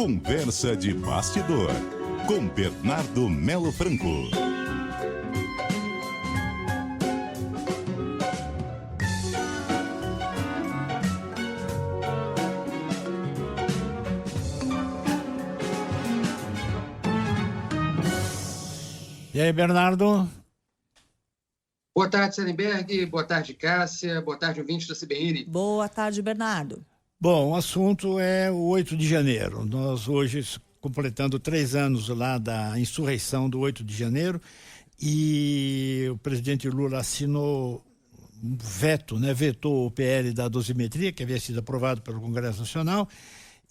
Conversa de bastidor com Bernardo Melo Franco. E aí, Bernardo? Boa tarde, Sarenberg. Boa tarde, Cássia. Boa tarde, ouvintes da CBN. Boa tarde, Bernardo. Bom, o assunto é o 8 de janeiro. Nós hoje completando 3 anos lá da insurreição do 8 de janeiro e o presidente Lula assinou um veto, vetou o PL da dosimetria, que havia sido aprovado pelo Congresso Nacional.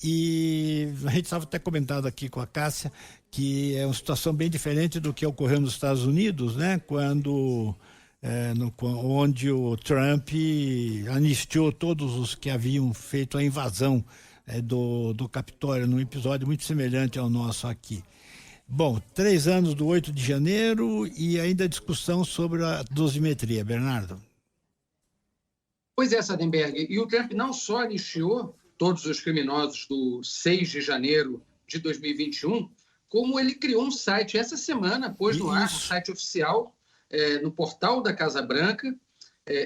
E a gente estava até comentando aqui com a Cássia que é uma situação bem diferente do que ocorreu nos Estados Unidos, onde o Trump anistiou todos os que haviam feito a invasão do Capitólio, num episódio muito semelhante ao nosso aqui. Bom, 3 anos do 8 de janeiro e ainda discussão sobre a dosimetria, Bernardo. Pois é, Sarenberg, e o Trump não só anistiou todos os criminosos do 6 de janeiro de 2021, como ele criou um site essa semana, pôs no ar, um site oficial, no portal da Casa Branca,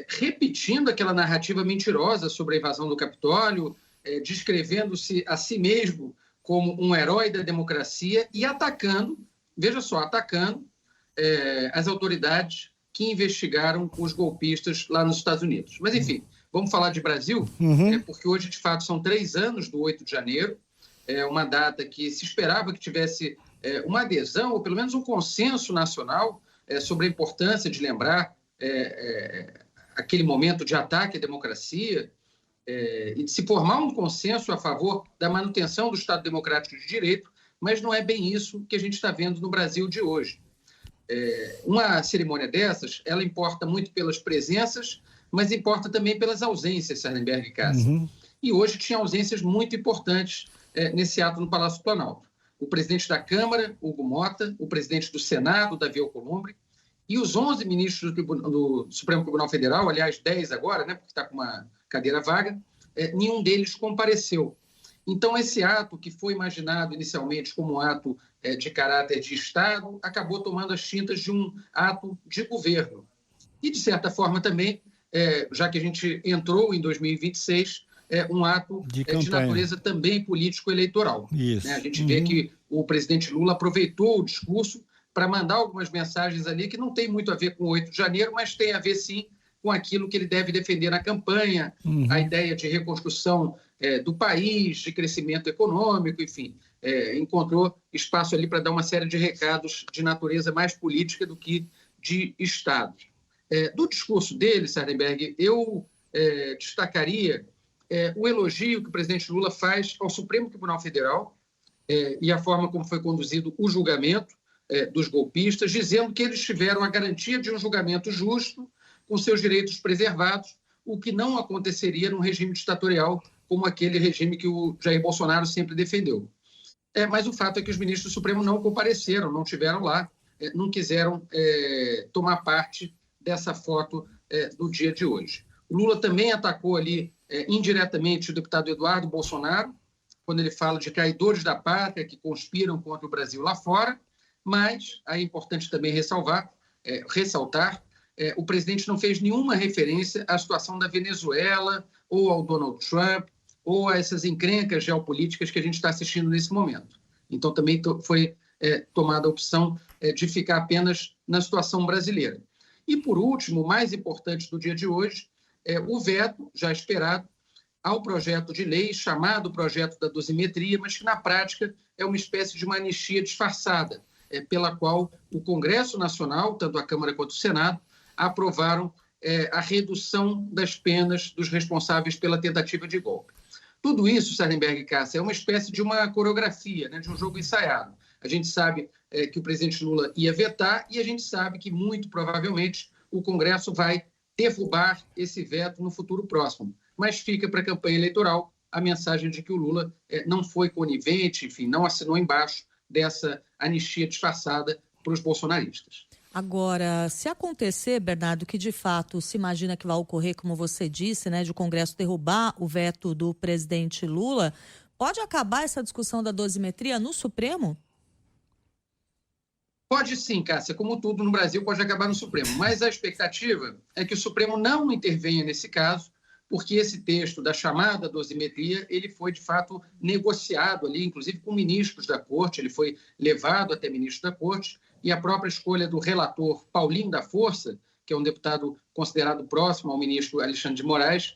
repetindo aquela narrativa mentirosa sobre a invasão do Capitólio, descrevendo-se a si mesmo como um herói da democracia e atacando, veja só, as autoridades que investigaram os golpistas lá nos Estados Unidos. Mas, enfim, vamos falar de Brasil, porque hoje, de fato, são 3 anos do 8 de janeiro, uma data que se esperava que tivesse uma adesão, ou pelo menos um consenso nacional sobre a importância de lembrar aquele momento de ataque à democracia e de se formar um consenso a favor da manutenção do Estado Democrático de Direito, mas não é bem isso que a gente está vendo no Brasil de hoje. Uma cerimônia dessas, ela importa muito pelas presenças, mas importa também pelas ausências, Sarenberg e Cássia. E hoje tinha ausências muito importantes nesse ato no Palácio do Planalto. O presidente da Câmara, Hugo Mota, o presidente do Senado, Davi Alcolumbre, e os 11 ministros do Supremo Tribunal Federal, aliás, 10 agora, porque está com uma cadeira vaga, nenhum deles compareceu. Então, esse ato, que foi imaginado inicialmente como um ato de caráter de Estado, acabou tomando as tintas de um ato de governo. E, de certa forma, também, já que a gente entrou em 2026, um ato de natureza também político-eleitoral. A gente vê que o presidente Lula aproveitou o discurso para mandar algumas mensagens ali que não tem muito a ver com o 8 de janeiro, mas tem a ver, sim, com aquilo que ele deve defender na campanha, a ideia de reconstrução do país, de crescimento econômico, enfim. Encontrou espaço ali para dar uma série de recados de natureza mais política do que de Estado. Do discurso dele, Sarenberg, eu destacaria o elogio que o presidente Lula faz ao Supremo Tribunal Federal e a forma como foi conduzido o julgamento dos golpistas, dizendo que eles tiveram a garantia de um julgamento justo, com seus direitos preservados, o que não aconteceria num regime ditatorial como aquele regime que o Jair Bolsonaro sempre defendeu. Mas o fato é que os ministros do Supremo não compareceram, não estiveram lá, não quiseram tomar parte dessa foto do dia de hoje. O Lula também atacou ali indiretamente o deputado Eduardo Bolsonaro, quando ele fala de traidores da pátria que conspiram contra o Brasil lá fora, mas é importante também ressaltar, o presidente não fez nenhuma referência à situação da Venezuela ou ao Donald Trump ou a essas encrencas geopolíticas que a gente está assistindo nesse momento. Então também foi tomada a opção de ficar apenas na situação brasileira. E por último, o mais importante do dia de hoje, o veto, já esperado, ao projeto de lei chamado projeto da dosimetria, mas que na prática é uma espécie de uma anistia disfarçada, pela qual o Congresso Nacional, tanto a Câmara quanto o Senado, aprovaram a redução das penas dos responsáveis pela tentativa de golpe. Tudo isso, Sarenberg e Cássia, é uma espécie de uma coreografia, de um jogo ensaiado. A gente sabe que o presidente Lula ia vetar e a gente sabe que, muito provavelmente, o Congresso vai derrubar esse veto no futuro próximo. Mas fica para a campanha eleitoral a mensagem de que o Lula não foi conivente, enfim, não assinou embaixo dessa anistia disfarçada para os bolsonaristas. Agora, se acontecer, Bernardo, que de fato se imagina que vai ocorrer, como você disse, de o Congresso derrubar o veto do presidente Lula, Pode acabar essa discussão da dosimetria no Supremo? Pode sim, Cássia, como tudo no Brasil pode acabar no Supremo, mas a expectativa é que o Supremo não intervenha nesse caso, porque esse texto da chamada dosimetria, ele foi de fato negociado ali, inclusive com ministros da Corte, ele foi levado até ministros da Corte, e a própria escolha do relator Paulinho da Força, que é um deputado considerado próximo ao ministro Alexandre de Moraes,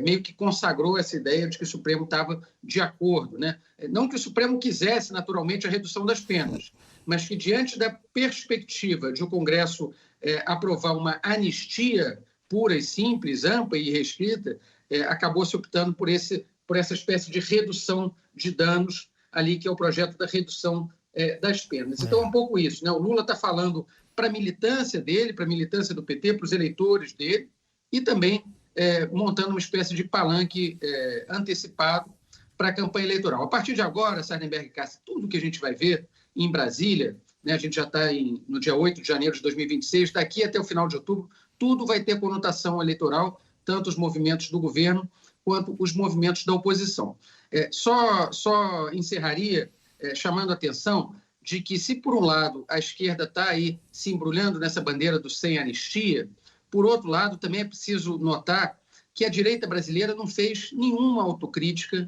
meio que consagrou essa ideia de que o Supremo estava de acordo, né? Não que o Supremo quisesse, naturalmente, a redução das penas, mas que, diante da perspectiva de o Congresso aprovar uma anistia pura e simples, ampla e restrita, acabou se optando por essa espécie de redução de danos ali, que é o projeto da redução das penas. Então, é um pouco isso, né? O Lula está falando para a militância dele, para a militância do PT, para os eleitores dele, e também montando uma espécie de palanque antecipado para a campanha eleitoral. A partir de agora, Sardenberg e Cássia, tudo que a gente vai ver em Brasília, né, a gente já está no dia 8 de janeiro de 2026, daqui até o final de outubro, tudo vai ter conotação eleitoral, tanto os movimentos do governo quanto os movimentos da oposição. Só encerraria chamando a atenção de que, se por um lado a esquerda está aí se embrulhando nessa bandeira do sem anistia, por outro lado também é preciso notar que a direita brasileira não fez nenhuma autocrítica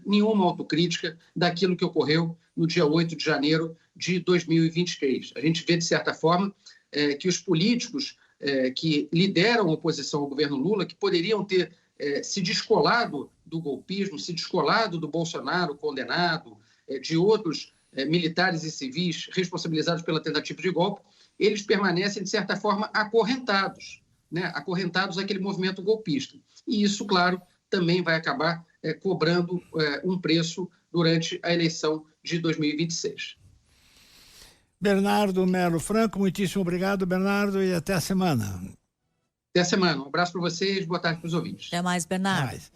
daquilo que ocorreu no dia 8 de janeiro de 2023. A gente vê, de certa forma, que os políticos que lideram a oposição ao governo Lula, que poderiam ter se descolado do golpismo, se descolado do Bolsonaro condenado, de outros militares e civis responsabilizados pela tentativa de golpe, eles permanecem, de certa forma, acorrentados, né? Acorrentados àquele movimento golpista. E isso, claro, também vai acabar cobrando um preço durante a eleição de 2026. Bernardo Melo Franco, muitíssimo obrigado, Bernardo, e até a semana. Até a semana. Um abraço para vocês, boa tarde para os ouvintes. Até mais, Bernardo. Mais.